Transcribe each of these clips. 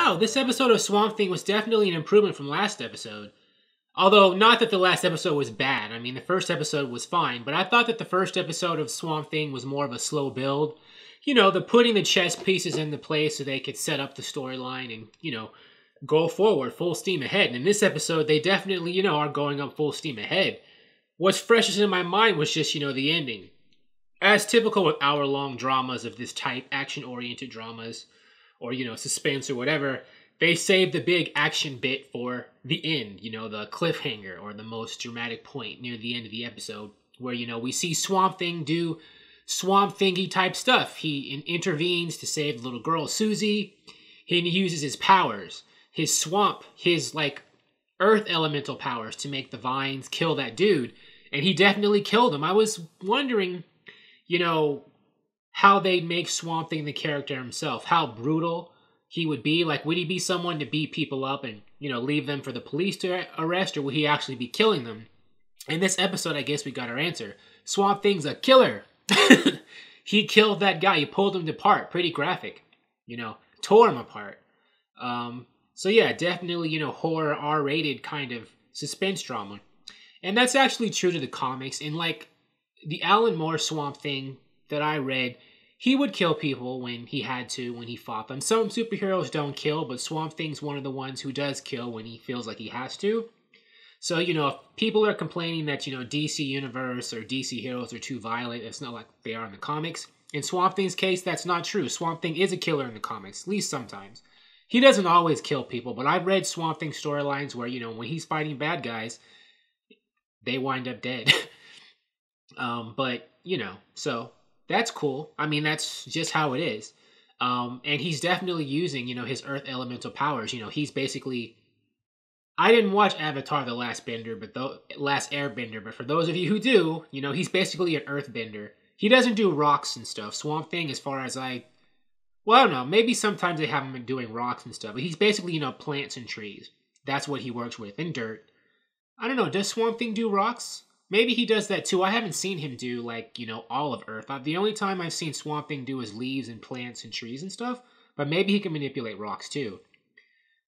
wow, this episode of Swamp Thing was definitely an improvement from last episode. Although, not that the last episode was bad. I mean, the first episode was fine, but I thought that the first episode of Swamp Thing was more of a slow build. You know, the putting the chess pieces into place so they could set up the storyline and, go forward full steam ahead. And in this episode, they definitely, are going up full steam ahead. What's freshest in my mind was just, the ending. As typical with hour-long dramas of this type, action-oriented dramas, or, suspense or whatever, they save the big action bit for the end, the cliffhanger or the most dramatic point near the end of the episode where, we see Swamp Thing do Swamp Thingy type stuff. He intervenes to save the little girl, Susie. He uses his powers, his swamp, his, earth elemental powers to make the vines kill that dude. And he definitely killed him. I was wondering, how they'd make Swamp Thing the character himself, how brutal he would be. Would he be someone to beat people up and, leave them for the police to arrest, or would he actually be killing them? In this episode, I guess we got our answer. Swamp Thing's a killer. He killed that guy. He pulled him apart. Pretty graphic. Tore him apart. So yeah, definitely, horror, R-rated kind of suspense drama. And that's actually true to the comics. In, the Alan Moore Swamp Thing that I read, he would kill people when he had to, when he fought them. Some superheroes don't kill, but Swamp Thing's one of the ones who does kill when he feels like he has to. So, if people are complaining that, DC Universe or DC heroes are too violent, it's not like they are in the comics. In Swamp Thing's case, that's not true. Swamp Thing is a killer in the comics, at least sometimes. He doesn't always kill people, but I've read Swamp Thing storylines where, when he's fighting bad guys, they wind up dead. But, so that's cool. I mean, that's just how it is. And he's definitely using, his earth elemental powers. He's basically... I didn't watch Avatar The Last Airbender, but for those of you who do, he's basically an earthbender. He doesn't do rocks and stuff. Swamp Thing, as far as I don't know. Maybe sometimes they have him doing rocks and stuff. But he's basically, plants and trees. That's what he works with. And dirt. I don't know. Does Swamp Thing do rocks? Maybe he does that too. I haven't seen him do, all of Earth. The only time I've seen Swamp Thing do is leaves and plants and trees and stuff. But maybe he can manipulate rocks too.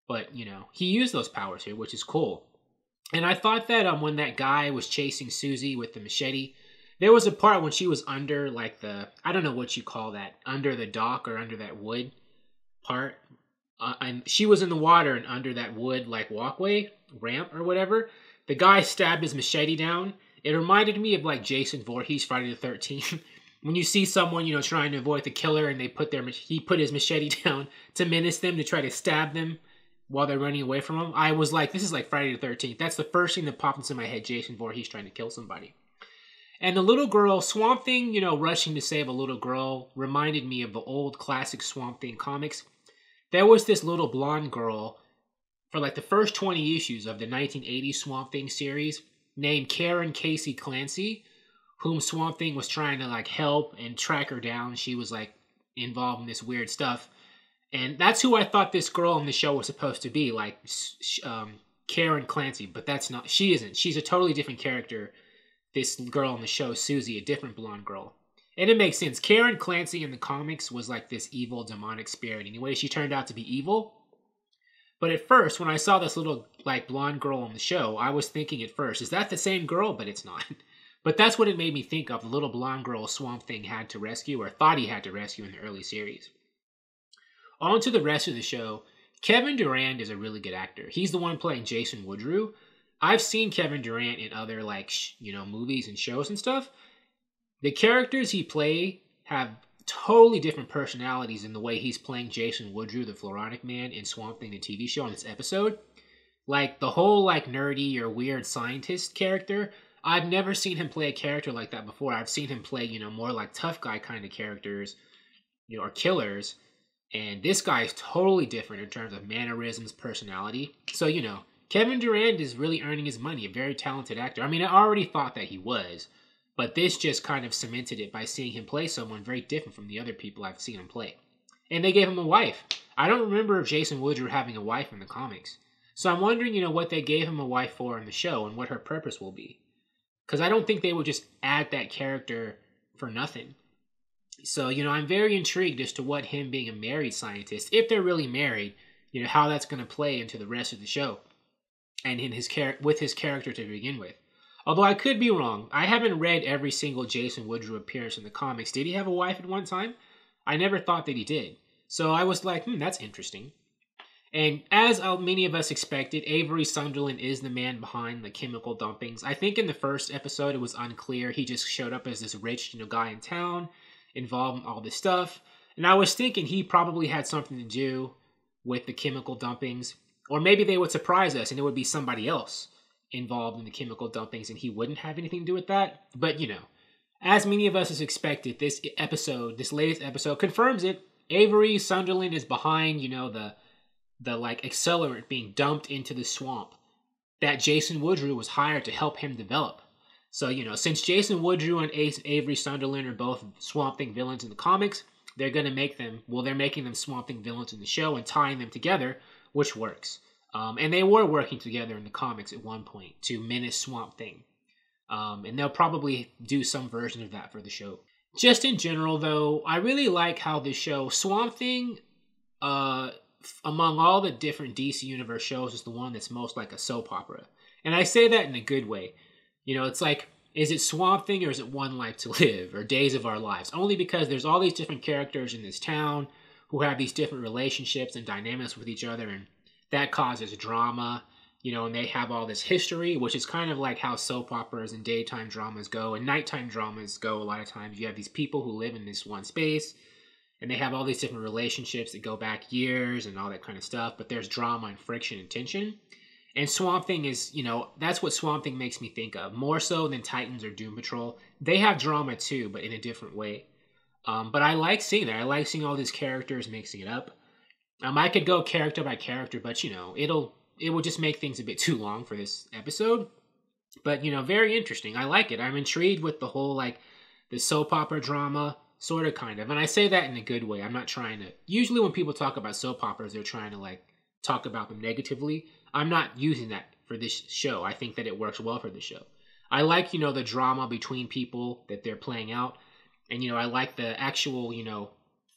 But, he used those powers here, which is cool. And I thought that when that guy was chasing Susie with the machete, there was a part when she was under, I don't know what you call that, under the dock or under that wood part. And she was in the water and under that wood, walkway, ramp or whatever. The guy stabbed his machete down. It reminded me of, Jason Voorhees, Friday the 13th. When you see someone, trying to avoid the killer and he put his machete down to menace them, to try to stab them while they're running away from him. I was like, this is like Friday the 13th. That's the first thing that popped into my head, Jason Voorhees trying to kill somebody. And the little girl, Swamp Thing, rushing to save a little girl, reminded me of the old classic Swamp Thing comics. There was this little blonde girl for the first 20 issues of the 1980s Swamp Thing series named Karen Casey Clancy, whom Swamp Thing was trying to help and track her down. She was involved in this weird stuff. And that's who I thought this girl in the show was supposed to be, Karen Clancy. But that's not, she isn't. She's a totally different character. This girl in the show, Susie, a different blonde girl. And it makes sense. Karen Clancy in the comics was this evil demonic spirit. Anyway, she turned out to be evil. But at first, when I saw this little, blonde girl on the show, I was thinking at first, is that the same girl? But it's not. But that's what it made me think of, the little blonde girl Swamp Thing had to rescue, or thought he had to rescue in the early series. On to the rest of the show. Kevin Durand is a really good actor. He's the one playing Jason Woodrue. I've seen Kevin Durand in other, movies and shows and stuff. The characters he played have totally different personalities in the way he's playing Jason Woodrue, the Floronic Man, in Swamp Thing, the TV show, in this episode. The whole, nerdy or weird scientist character, I've never seen him play a character like that before. I've seen him play, more tough guy kind of characters, or killers. And this guy is totally different in terms of mannerisms, personality. So, Kevin Durand is really earning his money, a very talented actor. I mean, I already thought that he was, but this just kind of cemented it by seeing him play someone very different from the other people I've seen him play. And they gave him a wife. I don't remember Jason Woodrue having a wife in the comics. So I'm wondering, what they gave him a wife for in the show and what her purpose will be. Because I don't think they would just add that character for nothing. So, I'm very intrigued as to what him being a married scientist, if they're really married, you know, how that's going to play into the rest of the show and in his with his character to begin with. Although I could be wrong. I haven't read every single Jason Woodrue appearance in the comics. Did he have a wife at one time? I never thought that he did. So I was like, that's interesting. And as many of us expected, Avery Sunderland is the man behind the chemical dumpings. I think in the first episode it was unclear. He just showed up as this rich, guy in town, involved in all this stuff. And I was thinking he probably had something to do with the chemical dumpings. Or maybe they would surprise us and it would be somebody else involved in the chemical dumpings and he wouldn't have anything to do with that. But, as many of us as expected, this latest episode confirms it. Avery Sunderland is behind, the like accelerant being dumped into the swamp that Jason Woodrue was hired to help him develop. So, since Jason Woodrue and Avery Sunderland are both Swamp Thing villains in the comics, they're making them Swamp Thing villains in the show and tying them together, which works. And they were working together in the comics at one point to menace Swamp Thing. And they'll probably do some version of that for the show. Just in general, though, I really like how the show Swamp Thing, among all the different DC Universe shows, is the one that's most like a soap opera. And I say that in a good way. It's like, is it Swamp Thing or is it One Life to Live or Days of Our Lives? Only because there's all these different characters in this town who have these different relationships and dynamics with each other, and that causes drama, and they have all this history, which is kind of like how soap operas and daytime dramas go and nighttime dramas go a lot of times. You have these people who live in this one space, and they have all these different relationships that go back years and all that kind of stuff, but there's drama and friction and tension. And Swamp Thing is, that's what Swamp Thing makes me think of, more so than Titans or Doom Patrol. They have drama too, but in a different way. But I like seeing that. I like seeing all these characters mixing it up. I could go character by character, but, it will just make things a bit too long for this episode. But, very interesting. I like it. I'm intrigued with the whole, the soap opera drama, sort of, kind of. And I say that in a good way. I'm not trying to... Usually when people talk about soap operas, they're trying to, talk about them negatively. I'm not using that for this show. I think that it works well for the show. I like, the drama between people that they're playing out. And, I like the actual,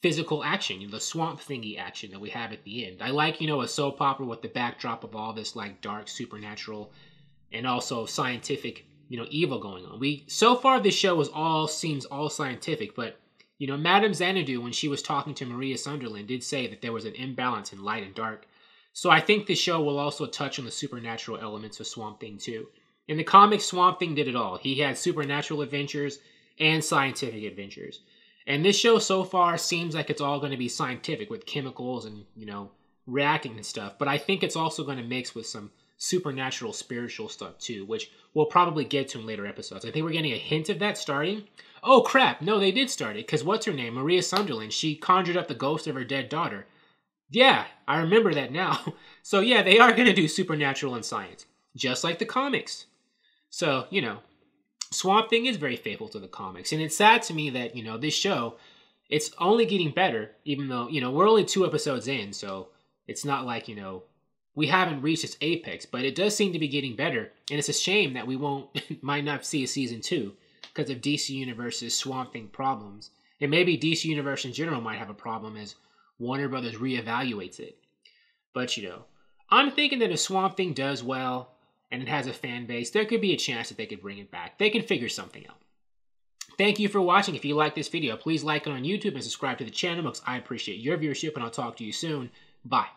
physical action, the swamp thingy action that we have at the end. I like, a soap opera with the backdrop of all this, dark, supernatural, and also scientific, evil going on. So far, this show seems all scientific, but, Madame Xanadu, when she was talking to Maria Sunderland, did say that there was an imbalance in light and dark. So I think the show will also touch on the supernatural elements of Swamp Thing too. In the comics, Swamp Thing did it all. He had supernatural adventures and scientific adventures. And this show so far seems like it's all going to be scientific with chemicals and, reacting and stuff. But I think it's also going to mix with some supernatural, spiritual stuff too, which we'll probably get to in later episodes. I think we're getting a hint of that starting. Oh crap, no, they did start it, because what's her name? Maria Sunderland, she conjured up the ghost of her dead daughter. Yeah, I remember that now. So yeah, they are going to do supernatural and science, just like the comics. So, Swamp Thing is very faithful to the comics. And it's sad to me that, this show, it's only getting better, even though, we're only 2 episodes in. So it's not like, we haven't reached its apex, but it does seem to be getting better. And it's a shame that we might not see a season 2 because of DC Universe's Swamp Thing problems. And maybe DC Universe in general might have a problem as Warner Brothers reevaluates it. But, I'm thinking that if Swamp Thing does well and it has a fan base, there could be a chance that they could bring it back. They can figure something out. Thank you for watching. If you like this video, please like it on YouTube and subscribe to the channel because I appreciate your viewership, and I'll talk to you soon. Bye.